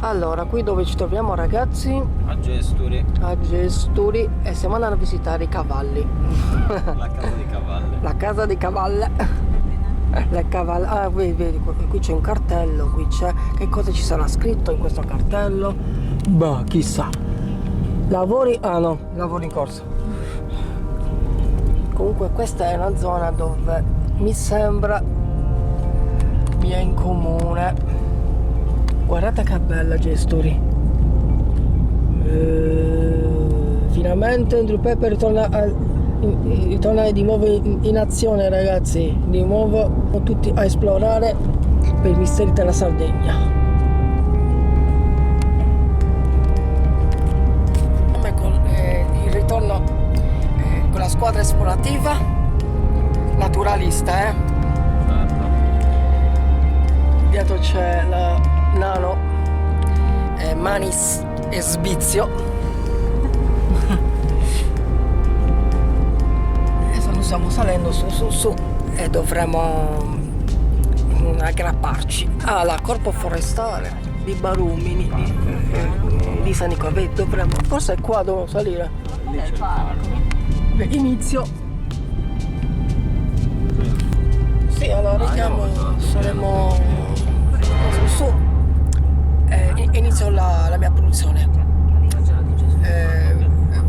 Allora, qui dove ci troviamo ragazzi? A Gesturi. A Gesturi e stiamo andando a visitare i cavalli. La casa di cavalli. La casa di cavalli. Le cavalle. Ah, vedi, qui c'è un cartello, qui c'è. Che cosa ci sarà scritto in questo cartello? Bah, chissà. Lavori. Ah no, lavori in corso. Comunque questa è una zona dove mi sembra vi è in comune. Guardate che bella Gesturi. Finalmente Andrew Pepper ritorna di nuovo in azione ragazzi. Di nuovo tutti a esplorare per i misteri della Sardegna. Il ritorno con la squadra esplorativa naturalista, dietro c'è la Nano, Manis e Sbizio. Adesso stiamo salendo su e dovremo aggrapparci alla corpo forestale di Barumini di San Nicolò. Dovremmo, forse è qua dove salire. Lì c'è il parco. Inizio. Sì, allora vediamo, saremo su. Inizio la mia produzione.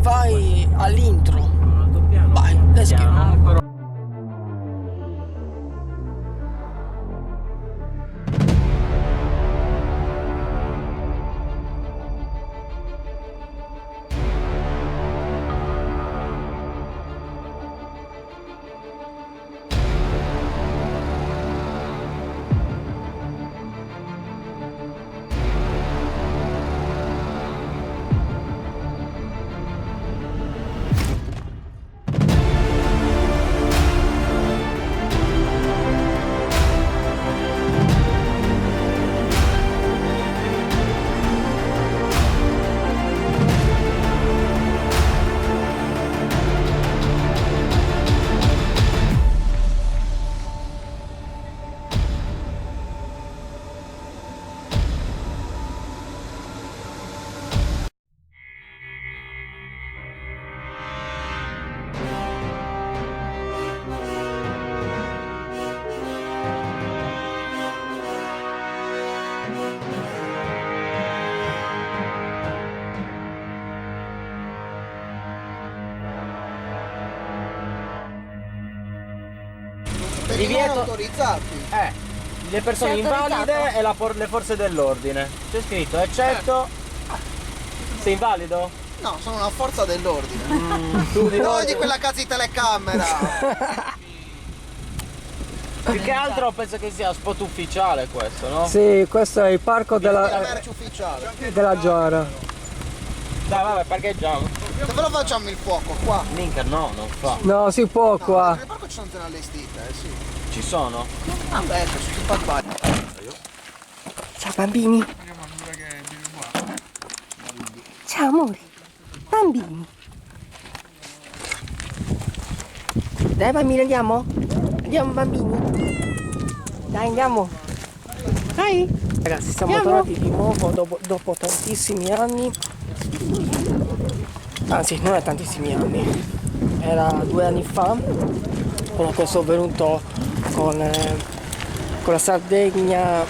Vai all'intro. Vai, let's go. Divieto autorizzati. Le persone invalide e le forze dell'ordine. C'è scritto eccetto. Sei invalido? No, sono una forza dell'ordine. Tu di Noi di quella casa di telecamera. Più che altro penso che sia spot ufficiale questo, no? Sì, questo è il parco La merce ufficiale. della Giara. Dai, vabbè, parcheggiamo. Dove lo facciamo il fuoco? Qua. Minchia, no, non fa. No, si può qua. Nel parco ci sono zone allestite, sì. Ci sono? Ah, beh, su Spagbai. Ciao bambini. Ciao amore. Bambini. Dai bambini andiamo? Andiamo bambini. Dai andiamo. Dai. Ragazzi siamo tornati di nuovo dopo tantissimi anni. Anzi non è tantissimi anni. Era 2 anni fa. Quando sono venuto con la Sardegna,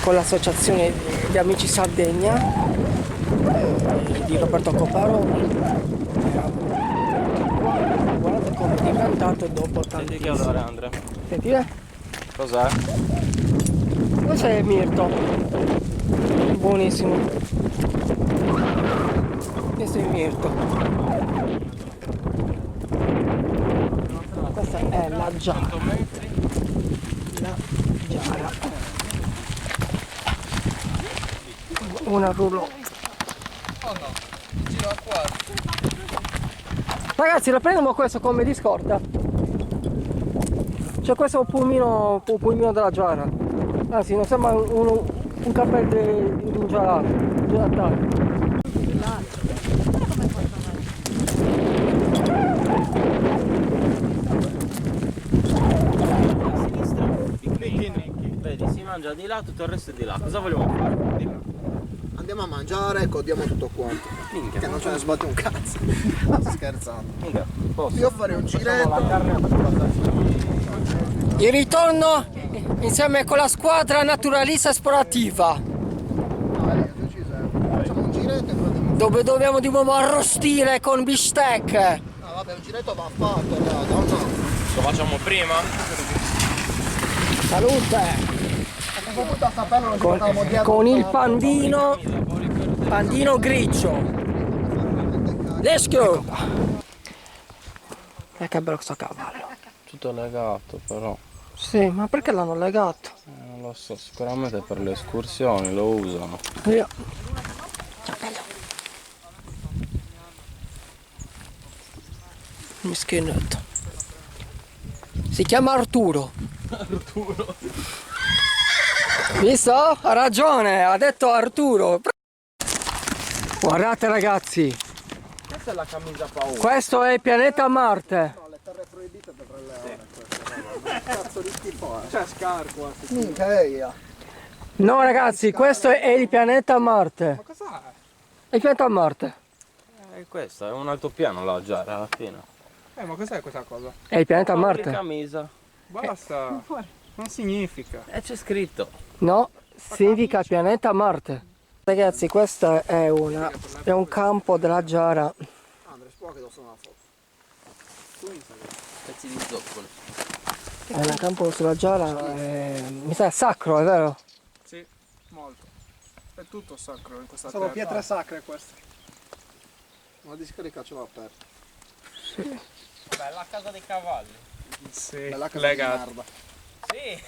con l'associazione di Amici Sardegna di Roberto Copparoni. Guardate come è diventato dopo Senti che tantissimo. odore, Andrea. Sentite? Cos'è? Questo è il mirto. Buonissimo. Questo è il mirto. Questa è la Giara. La Giara. Una rouleau. Oh no, giro a qua. Ragazzi, la prendiamo questo come di scorta. C'è questo pulmino della Giara. Anzi, non sembra un cappello di un gelataio. Vedi, si mangia di là, tutto il resto è di là. Cosa vogliamo fare? Di là. Andiamo a mangiare e godiamo tutto quanto. Minchia. Che non ce ne sbatte un cazzo. Sto scherzando. Minchia, posso? Io farei un giretto. La carne per passarci. Il ritorno insieme con la squadra naturalista esportativa, Dai, facciamo un giretto e poi andiamo. dove dobbiamo di nuovo arrostire con bistec. No, vabbè, un giretto va fatto, raga, o no? Lo facciamo prima? Salute! Potuto saperlo, non ci portavamo dietro. Con il pandino grigio. Let's go! Che bello questo cavallo. Tutto legato però. Sì, ma perché l'hanno legato? Non lo so, sicuramente per le escursioni lo usano. Io. Mischinetto. Si chiama Arturo. Arturo. Visto? Ha ragione, ha detto Arturo. Guardate ragazzi, Questa è la camicia paura. questo è il pianeta Marte. No, le terre proibite per le ore. Cazzo di schifo, C'è scarco. Minchia, eia. No ragazzi, questo è il pianeta Marte. Ma cos'è? È il pianeta Marte. Questo è un altopiano là già alla fine. Ma cos'è questa cosa? È il pianeta Di Marte. camisa. Basta. Non significa. E c'è scritto. No, significa pianeta Marte. Ragazzi, questo è un campo della Giara. Andre, spero che sono una foto. Pezzi di zoccolo. È un campo sulla Giara, mi sa sacro, è vero? Sì, molto. È tutto sacro in questa Sono terra. pietre sacre queste. Una discarica ce l'ho aperta. Beh, la casa dei cavalli. Sì, Bella casa di legata. merda. Sì.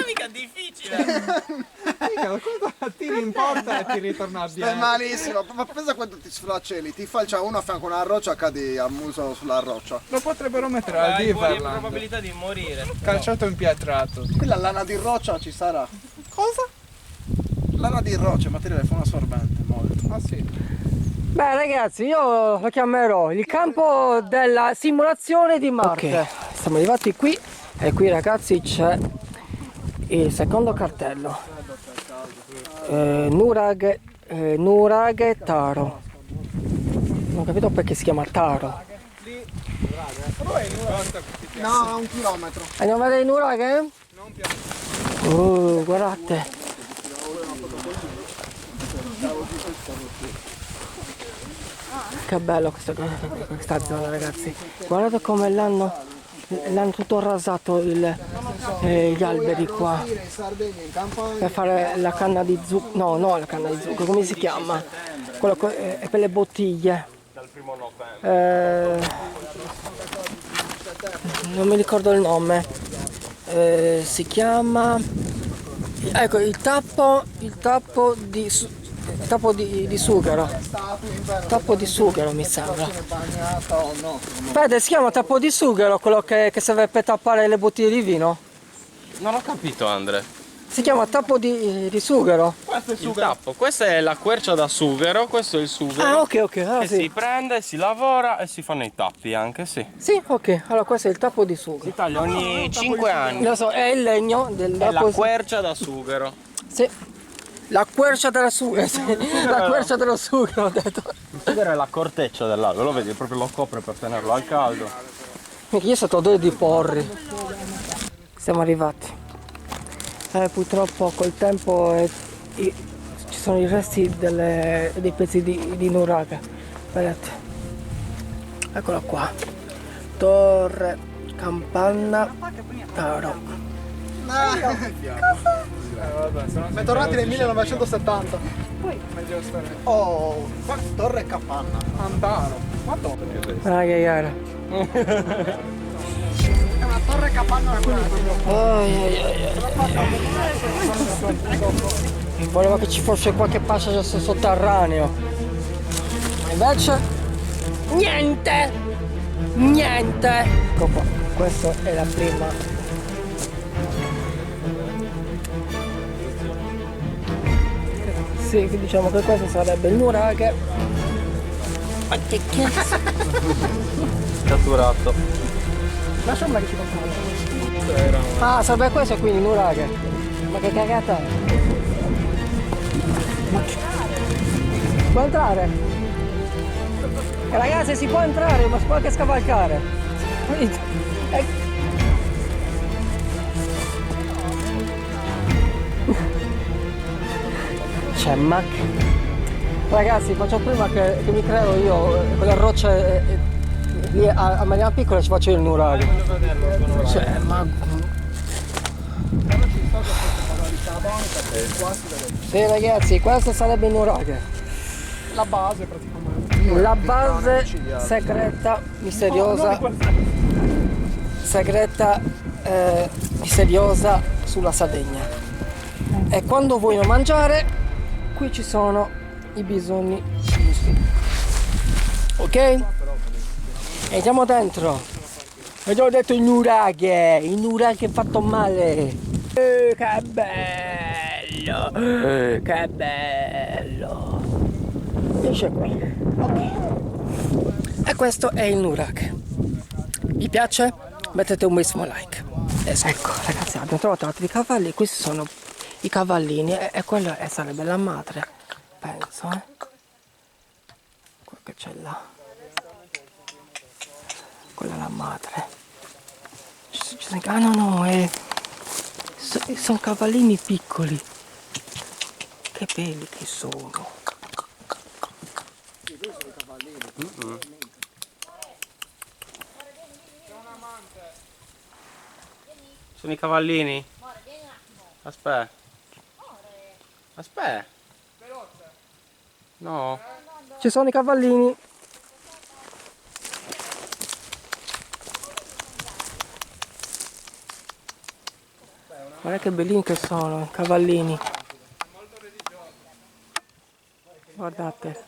Mica difficile. Mica, quando tiri in porta e ti ritorna a Stai bianco. malissimo, ma pensa quando ti sfracelli, ti falcia uno a fianco a una roccia, cadi al muso sulla roccia. Lo potrebbero mettere al Hai Diverland. probabilità di morire. Calciato impietrato. Quella lana di roccia ci sarà. Cosa? Lana di roccia, materiale fonoassorbente, molto. Ah sì. Beh ragazzi, io lo chiamerò il campo della simulazione di Marte. Ok, siamo arrivati qui e qui ragazzi c'è il secondo cartello. Nuraghe Taro. Non ho capito perché si chiama Taro. No, a 1 chilometro. Andiamo a vedere i Nuraghe? Guardate. Che bello questa zona ragazzi. Guardate come l'hanno tutto rasato gli alberi qua. In Sardegna, in Campania. Per fare la canna di zucchero. No, la canna di zucchero, come si chiama? Quello è per le bottiglie. Dal 1° novembre. Non mi ricordo il nome. Si chiama. Ecco, il tappo di sughero. Tappo di sughero mi sembra. Bagnata o no? Aspetta, si chiama tappo di sughero quello che serve per tappare le bottiglie di vino? Non ho capito, Andre. Si chiama tappo di sughero. Il tappo. Questa è la quercia da sughero, questo è il sughero. Ah, ok, allora Che si sì. prende, si lavora e si fanno i tappi anche, sì. Sì, ok, allora questo è il tappo di sughero. Si taglia ogni 5 anni. Lo so, è il legno del È la tappo. quercia da sughero. Sì. La quercia della sughero, sì. La quercia dello sughero ho detto. Il sughero è la corteccia dell'albero, lo vedi, proprio lo copre per tenerlo al caldo. Mica io sotto odore di porri. Siamo arrivati. Purtroppo col tempo ci sono i resti dei pezzi di nuraghe. Vedete? Eccola qua. Torre Campana Taro. Vabbè, sono Bentornati nel 1970. meglio stare. Oh, Torre Capanna. Antaro. Ma dove? Guarda che gara. È una torre capanna Volevo che ci fosse qualche passaggio sotterraneo. Invece niente. Niente. Ecco qua. Questa è la prima. Sì, diciamo che questo sarebbe il nuraghe. Ma che cazzo? Catturato. Lasciamela che ci facciamo. Ah, sarebbe questo quindi il nuraghe. Ma che cagata è? Può entrare? Ragazzi, si può entrare, ma si può anche scavalcare. C'è macchina. Ragazzi, faccio prima che mi creo io con le rocce lì a Mariana Piccola ci faccio il nuraghe. Cioè, ma... Sì ragazzi, questo sarebbe il nuraghe. La base praticamente. La base segreta, misteriosa. Segreta, misteriosa sulla Sardegna. E quando vogliono mangiare, qui ci sono i bisogni giusti. Ok? E andiamo dentro. Abbiamo detto il nuraghe fatto male. Che bello! Che bello! Esce qui. Ok. E questo è il nuraghe. Vi piace? Mettete un bellissimo like. Ecco ragazzi, abbiamo trovato altri cavalli. Questi sono i cavallini e quella sarebbe la madre. Penso, quel che c'è là. Quella è la madre. Ah no, sono cavallini piccoli. Che belli che sono. Sono i cavallini? Aspetta. Aspetta. No. Ci sono i cavallini. Guarda che bellini che sono, cavallini. Guardate.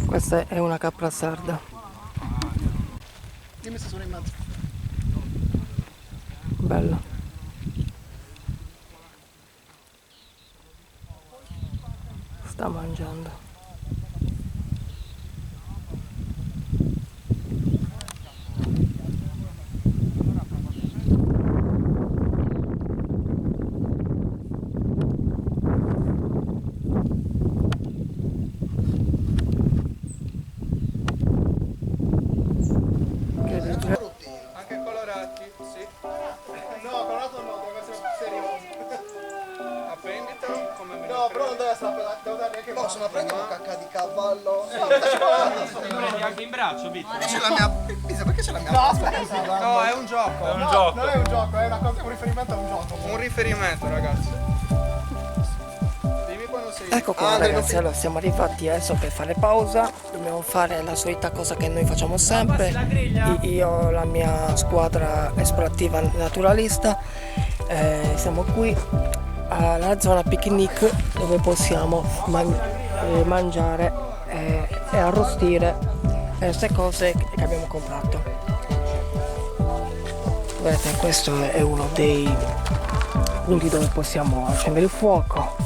Questa è una capra sarda. Dimmi se sono in mezzo. Bella. Sta mangiando. Anche colorati, sì. No, colorato no, deve essere più serioso. Apprenditelo come me No, però non deve essere devo dare neanche possono prendere cacca di cavallo. Prendi anche in braccio, Vito. C'è la mia. Perché c'è la mia? No, aspetta. No, è un gioco. È un gioco. Non è un gioco, è una cosa, un riferimento a un gioco. Un riferimento, ragazzi. Dimmi quando sei. Ecco qua ragazzi, allora siamo arrivati adesso per fare pausa. Dobbiamo fare la solita cosa che noi facciamo sempre. Io, la mia squadra esplorativa naturalista, siamo qui alla zona picnic dove possiamo mangiare e arrostire queste cose che abbiamo comprato. Vedete, questo è uno dei punti dove possiamo accendere il fuoco.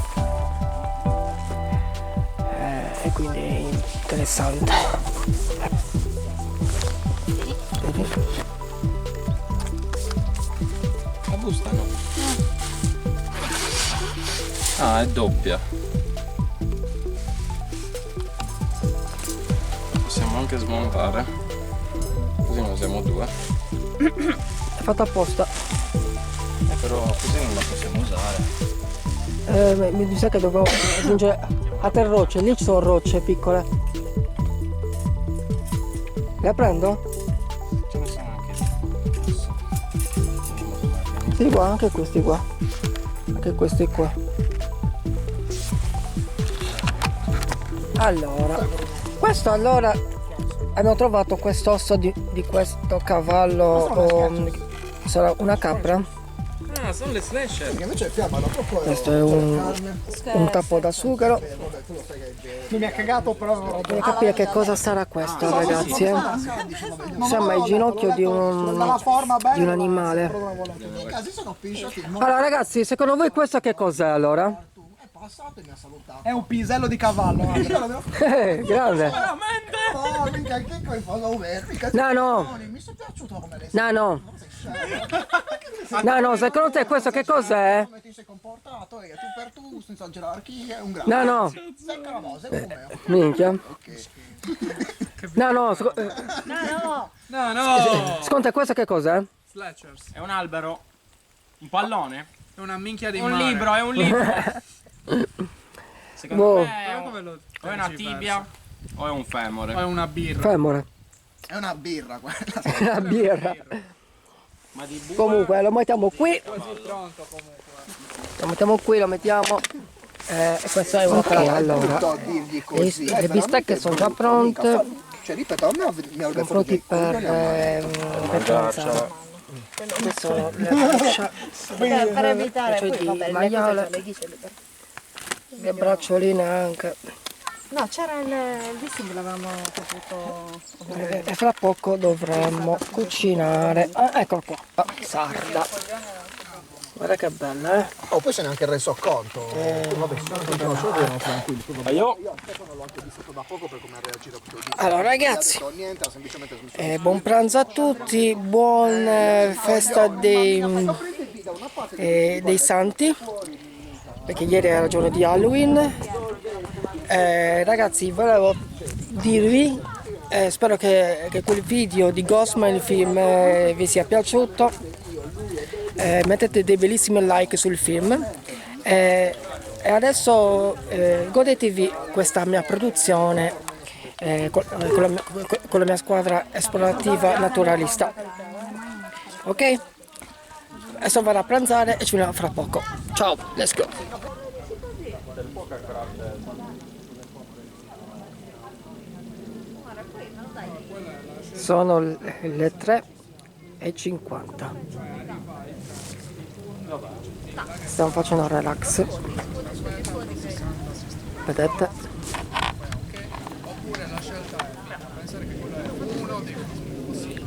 E quindi è interessante. La busta no. Ah, è doppia. Possiamo anche smontare. Così ne usiamo due. È fatto apposta. Però così non la possiamo usare. Mi sa che dovevo aggiungere altre rocce. Lì ci sono rocce piccole. Le prendo? Ce ne sono anche. Sì, qua, anche questi qua. Anche questi qua. Allora, questo allora abbiamo trovato quest'osso di questo cavallo, sarà una capra. Ah, sono le slasher. Che invece è fiamma, no? Questo è un tappo da sughero. Non mi ha cagato però. Devo capire che cosa sarà questo ragazzi. Sembra il ginocchio di un animale. I casi sono pisciati. Allora ragazzi, secondo voi questo che cos'è allora? passato e mi ha salutato. È un pisello di cavallo. Io l'avevo Grande. Oh, mica che coi fa mica Nano. mi sono piaciuto come lei Nano. Nano, secondo te questo che cos'è? come ti sei comportato e tu per tu senza gerarchia è un grande. Nano. Secca la voce, come me. Minchia. Ok. Nano, No, no. secondo te questo che cos'è? Sledgers. È un albero. Un pallone. È una minchia di Un mare. libro, è un libro. Secondo Boh. me Però come lo o è una pensi tibia o è un femore. O è una birra. Femore. È una birra quella. La birra. Ma di bue. Comunque lo mettiamo qui. Così pronto comunque. Lo mettiamo qui, lo mettiamo. E questa è una allora. Tutto a dirgli così. Le bistecche sono già pronte. Cioè, ripeto, a me mi avrebbe Sono pronti per pranzare. Questo per evitare c'è poi, di vabbè, maiale, le ghise le braccioline anche. no, c'era il dissing, l'avevamo potuto E fra poco dovremmo cucinare. Ah, eccolo qua, sarda. Guarda che bella, eh? Oh, poi se ne è anche reso conto. Vabbè, se non continuano solo erano tranquilli. Io Io a Stefano l'ho anche visto da poco per come ha reagito. Allora ragazzi, Non ha detto niente, ha semplicemente smesso. buon pranzo a tutti, buon festa dei santi, perché ieri era il giorno di Halloween. Ragazzi, volevo dirvi, spero che quel video di Ghostman, il film, vi sia piaciuto. Mettete dei bellissimi like sul film e adesso godetevi questa mia produzione con la mia squadra esplorativa naturalista. Ok? Adesso vado a pranzare e ci vediamo fra poco. Ciao, let's go! Sono le 3:50. Stiamo facendo relax. Vedete?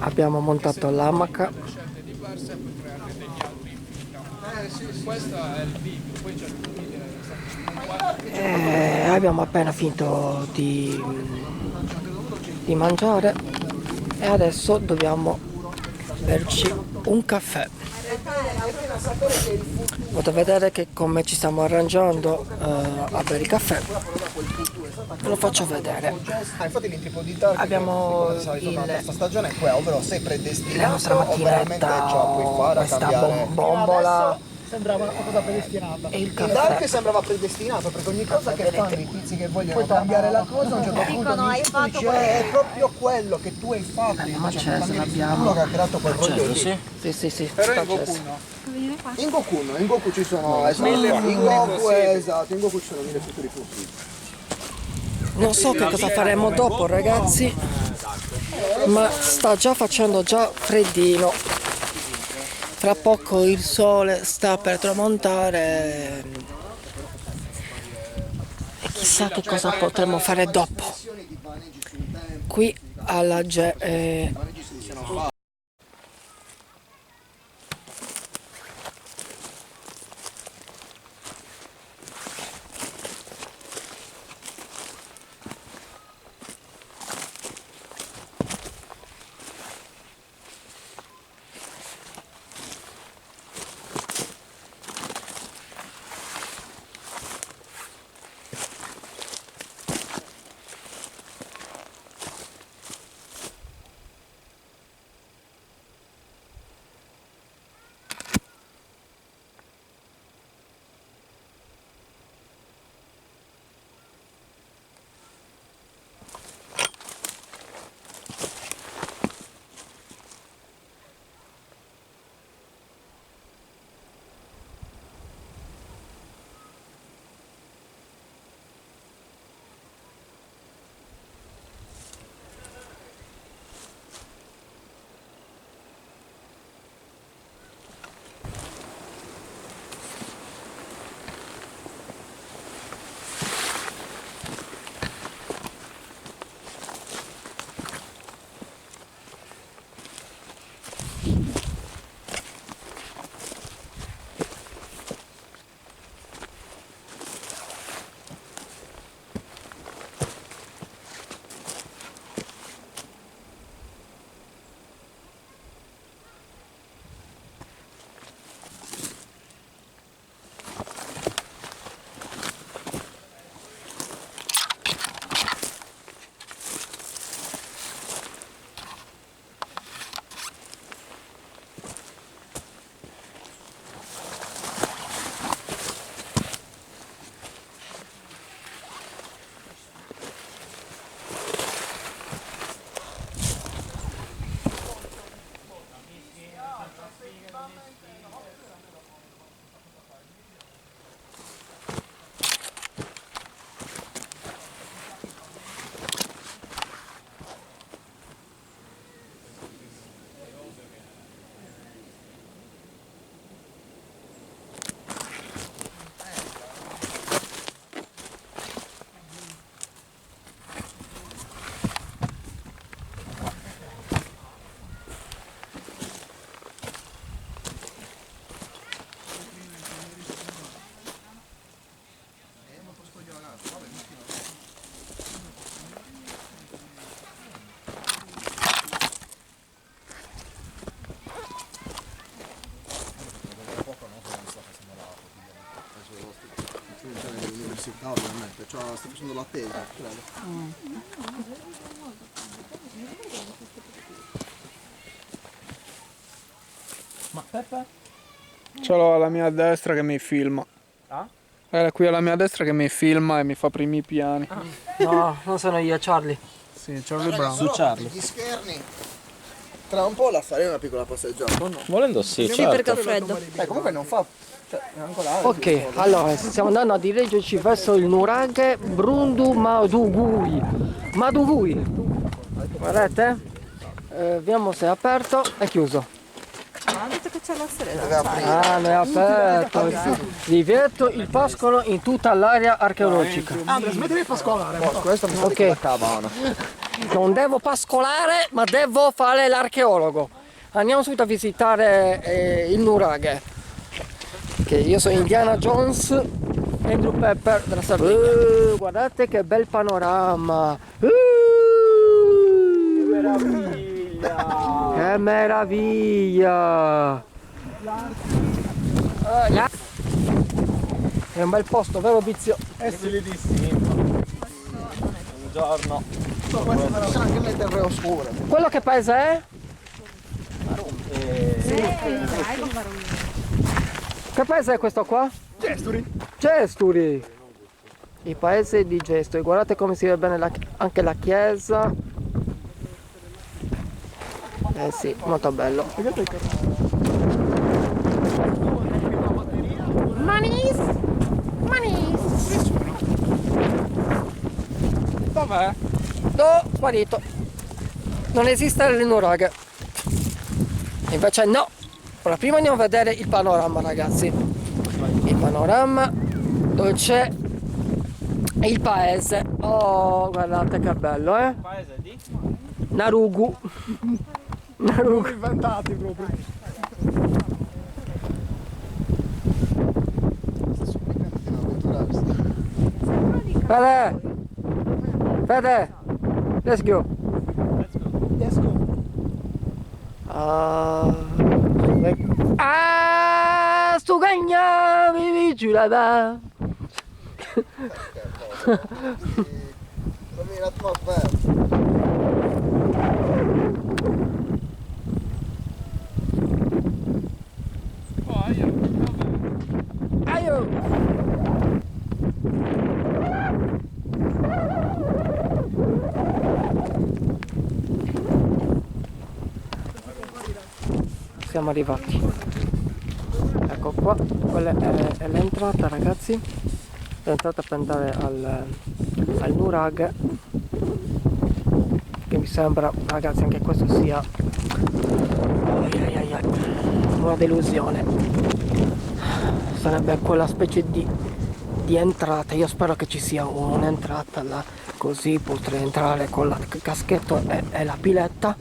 Abbiamo montato l'amaca. Abbiamo appena finito di mangiare e adesso dobbiamo berci un caffè. Potete vedere che come ci stiamo arrangiando a bere il caffè. Ve lo faccio vedere. Infatti l'intento di Dark Abbiamo questa stagione è quella, ovvero sei la predestinato nostra o veramente già puoi macchinetta, fare a questa cambiare. bombola Sembrava una cosa predestinata. e il Il caffè. Dark sembrava predestinato perché ogni cosa che fanno i tizi che vogliono cambiare la cosa a un certo punto Dicono, hai fatto dice è proprio quello che tu hai fatto. Ma Cioè, c'è, uno l'abbiamo. che ha creato quel rollo lì. Sì. Però sta in Goku acceso. no. In Goku ci sono in Goku esatto, in Goku ci sono 1000 futuri possibili. Non so che cosa faremo dopo ragazzi, ma sta già facendo freddino. Fra poco il sole sta per tramontare e chissà che cosa potremo fare dopo. Qui alla finire l'università ovviamente, cioè sto facendo la tesi, credo. Ma Peppe? Ce l'ho alla mia destra che mi filma. Ah? È qui alla mia destra che mi filma e mi fa primi piani. No, non sono io, Charlie. Sì, Charlie Brown. Su Charlie. Gli scherni. Tra un po' la farei una piccola passeggiata, o no? Volendo sì, Sì, certo. perché ho freddo. Comunque non fa... Cioè, è ancora... Ok, allora stiamo andando a dirigerci verso il nuraghe Brundu Madugui. Madugui. Guardate, vediamo se è aperto. È chiuso. Ma ha detto che c'è la strada. Ah, non è aperto. Divieto il pascolo in tutta l'area archeologica. Andrea, smetti di pascolare. Questo mi sa Ok. la cavano. Non devo pascolare, ma devo fare l'archeologo. Andiamo subito a visitare il nuraghe. Che io sono Indiana Jones, Andrew Pepper della Sardegna. Guardate che bel panorama. Che meraviglia! È un bel posto, vero Bizio? Solidissimo. Buongiorno. Queste sono anche le terre oscure. Quello che paese è? Che paese è questo qua? Gesturi. Gesturi! Il paese di Gesturi. Guardate come si vede bene anche la chiesa. Eh sì, molto bello. Manis! Manis! Dov'è? No, sparito. Non esiste il nuraghe. Invece no. Ora prima andiamo a vedere il panorama, ragazzi. Il panorama dove c'è il paese. Oh, guardate che bello, eh? Paese di? Narugu. Narugu. Inventati proprio. Fede! Fede! Let's go! Let's go. Stugagna, vivi giù là-bas. Fammi l'atmosfera. Aio! Siamo arrivati. Ecco qua, quella è l'entrata, ragazzi. L'entrata per andare al nuraghe, che mi sembra, ragazzi, anche questo sia una delusione. Sarebbe quella specie di entrata. Io spero che ci sia un'entrata là, così potrei entrare con il caschetto e la piletta.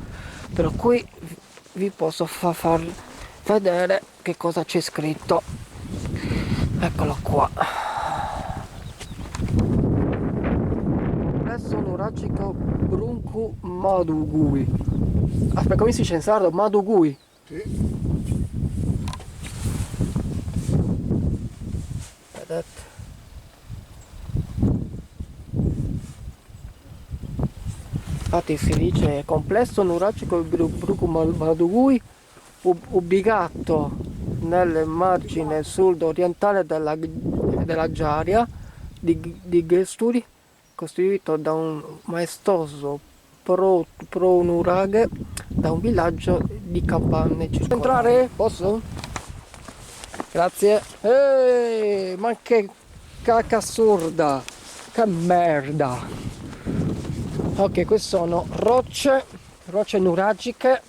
Per cui vi posso far vedere che cosa c'è scritto. Eccolo qua. Complesso nuragico Brunku Madugui. Aspetta, come si dice in sardo? Madugui. Sì. Vedete? Infatti si dice complesso nuragico Brunku Madugui, ubicato nel margine sud-orientale della Giaria di Gesturi, costituito da un maestoso pronuraghe, da un villaggio di capanne. Posso entrare? Posso? Grazie. Ma che cacca assurda! Che merda! Ok, queste sono rocce nuragiche.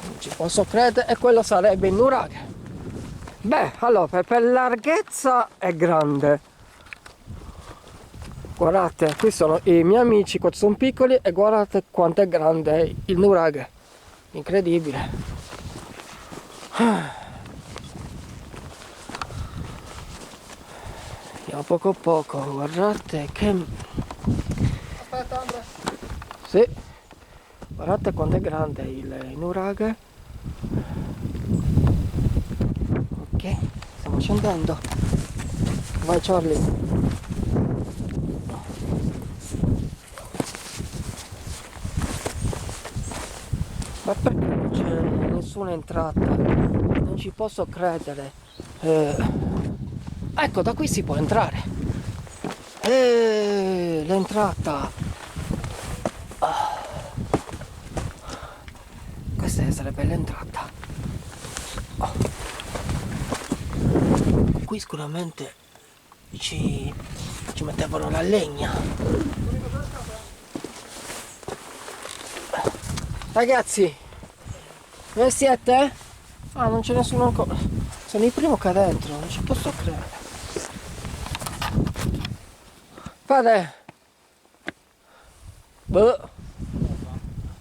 Non ci posso credere, e quello sarebbe il nuraghe. Beh, allora, per larghezza è grande. Guardate, qui sono i miei amici, questi sono piccoli, e guardate quanto è grande il nuraghe. Incredibile. Andiamo poco a poco, guardate che... Aspetta, Andrea. Sì, guardate quanto è grande il nuraghe. Ok, siamo stiamo scendendo. Vai Charlie. Ma perché non c'è nessuna entrata? Non ci posso credere. Ecco, da qui si può entrare. L'entrata. Questa sarebbe l'entrata. Qui sicuramente ci mettevano la legna. Ragazzi, dove siete? Ah, non c'è nessuno ancora. Sono il primo che è dentro, non ci posso credere. Padre! Boh.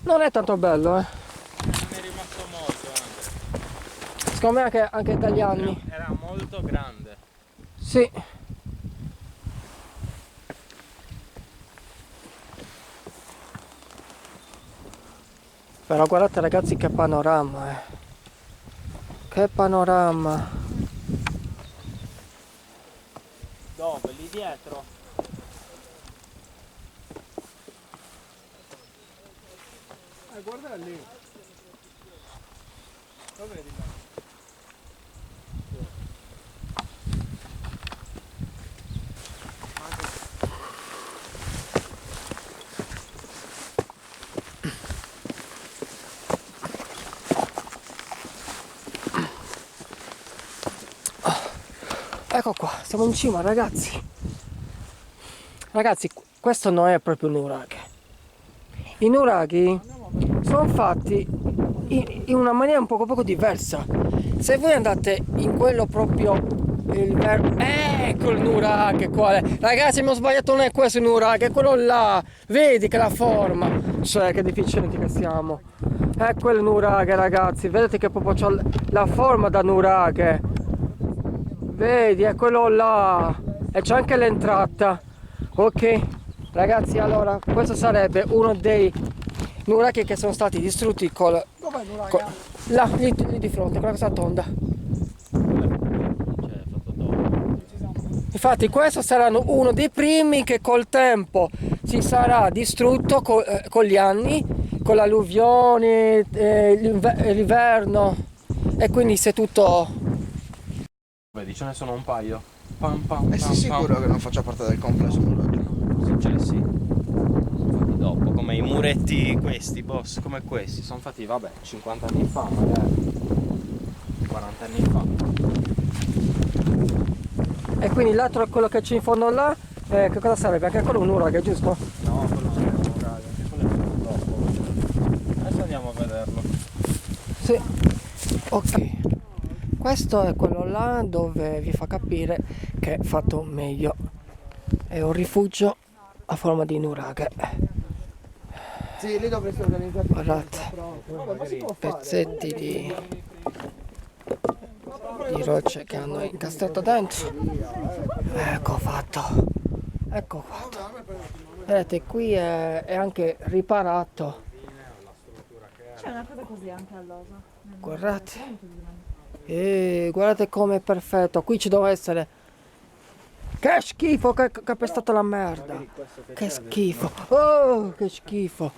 Non è tanto bello, Non è rimasto molto anche. Secondo me anche dagli anni. Era molto grande. Sì. Però guardate ragazzi che panorama, Che panorama. Dove? Lì dietro? Guarda lì. Lo vedi? Ecco qua, siamo in cima ragazzi. Ragazzi, questo non è proprio un nuraghe. I nuraghi sono fatti in una maniera un poco diversa. Se voi andate in quello proprio ecco il nuraghe quale. Ragazzi, mi ho sbagliato, non è questo il nuraghe, è quello là. Vedi che la forma. Cioè, che deficienti che siamo. Ecco il nuraghe ragazzi, vedete che proprio c'ha la forma da nuraghe. Vedi, è quello là. E c'è anche l'entrata. Ok, ragazzi, allora questo sarebbe uno dei nuraghi che sono stati distrutti col... Dov'è il nuraghe? là, lì di fronte, quella cosa tonda. Infatti questo saranno uno dei primi che col tempo si sarà distrutto con gli anni, con l'alluvione, l'inverno, e quindi se tutto... Vedi, ce ne sono un paio. Pam, pam, E sei sicuro che non faccia parte del complesso nuraghe? Cioè sì. Sono fatti dopo, come i muretti questi, boss, come questi. Sono fatti, vabbè, 50 anni fa magari. 40 anni fa. E quindi l'altro è quello che c'è in fondo là, che cosa sarebbe? Anche quello un nuraghe, giusto? No, quello non è un nuraghe, quello è fatto dopo. Adesso andiamo a vederlo. Sì. Ok. Questo è quello là dove vi fa capire che è fatto meglio. È un rifugio a forma di nuraghe. Sì, lì dovresti organizzare. Guardate, Vabbè, ma si può fare. pezzetti di rocce che hanno incastrato dentro. Ecco fatto. Ecco fatto. Vedete, qui è anche riparato. C'è una cosa così anche all'osa. Guardate. Guardate com'è perfetto. Qui ci deve essere. Che schifo, che ha pestato la merda. Che schifo. Oh, che schifo.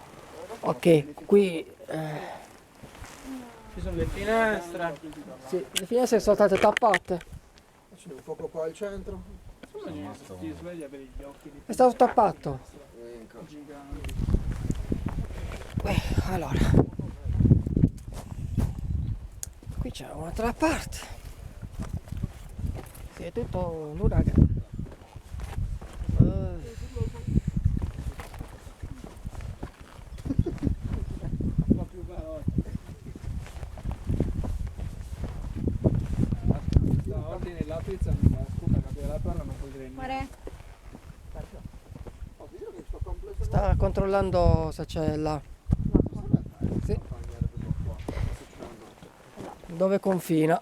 Ok, qui Ci sono le finestre. sì, le finestre sono state tappate. C'è un poco qua al centro. Ti sveglia per gli occhi di È stato tappato. Allora, qui c'è un'altra parte. Sì, è tutto nuraghe. va più veloce. Ordini la pizza, scusa, capire la parla, non puoi dire niente. Mare? Sta controllando se c'è là. Sì. Dove confina.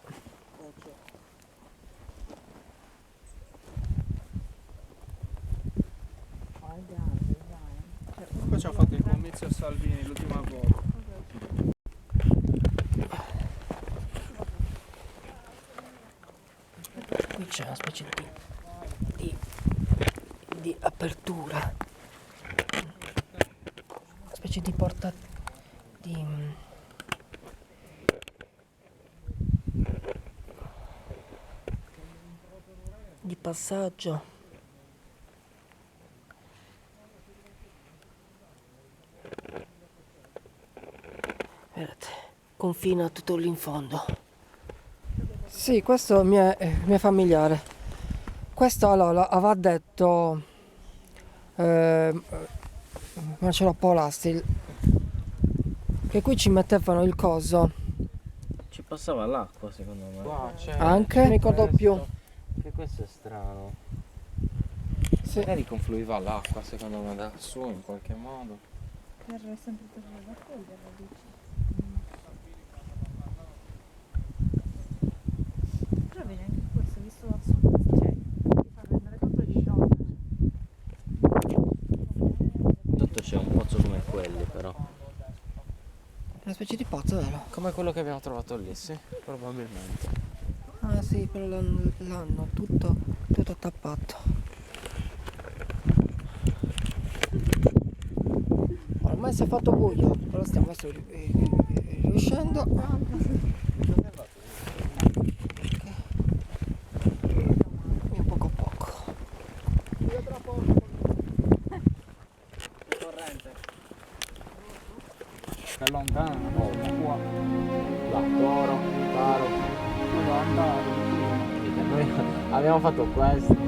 Qua ci ha fatto il comizio a Salvini l'ultima volta. Qui c'è una specie di apertura, una specie di porta di passaggio. Vedete, confina tutto lì in fondo. Sì, questo mi è familiare. Questo allora aveva detto Marcello Polasti che qui ci mettevano il coso. Ci passava l'acqua secondo me. Qua c'è Anche? Non mi ricordo più. Che questo è strano. Sì. Magari confluiva l'acqua secondo me da su in qualche modo. Per sempre per raccoglierla, dici. Però vedi anche questo, visto da sud, cioè, ti fa rendere conto di donne. Sotto c'è un pozzo come quelli però. Una specie di pozzo, vero? Come quello che abbiamo trovato lì, sì, probabilmente. Ah sì, però l'hanno tutto tappato. Ormai si è fatto buio, però stiamo adesso riuscendo a... Un poco a poco. È lontano, qua. Là, toro, taro. Devo andare. Noi abbiamo fatto questo è il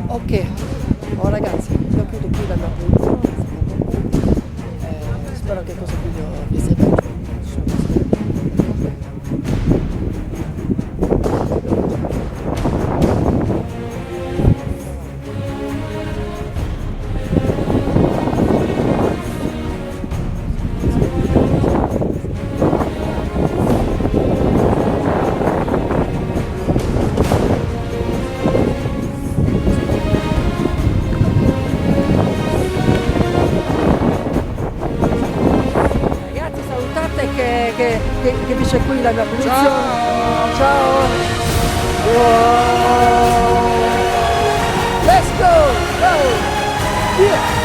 Ok, oh ragazzi, io chiudo qui la mia produzione. Spero che questo video vi sia piaciuto. Ragazzi, salutate che finisce qui la mia produzione. Ciao! Wow. Let's go! Go! Yeah.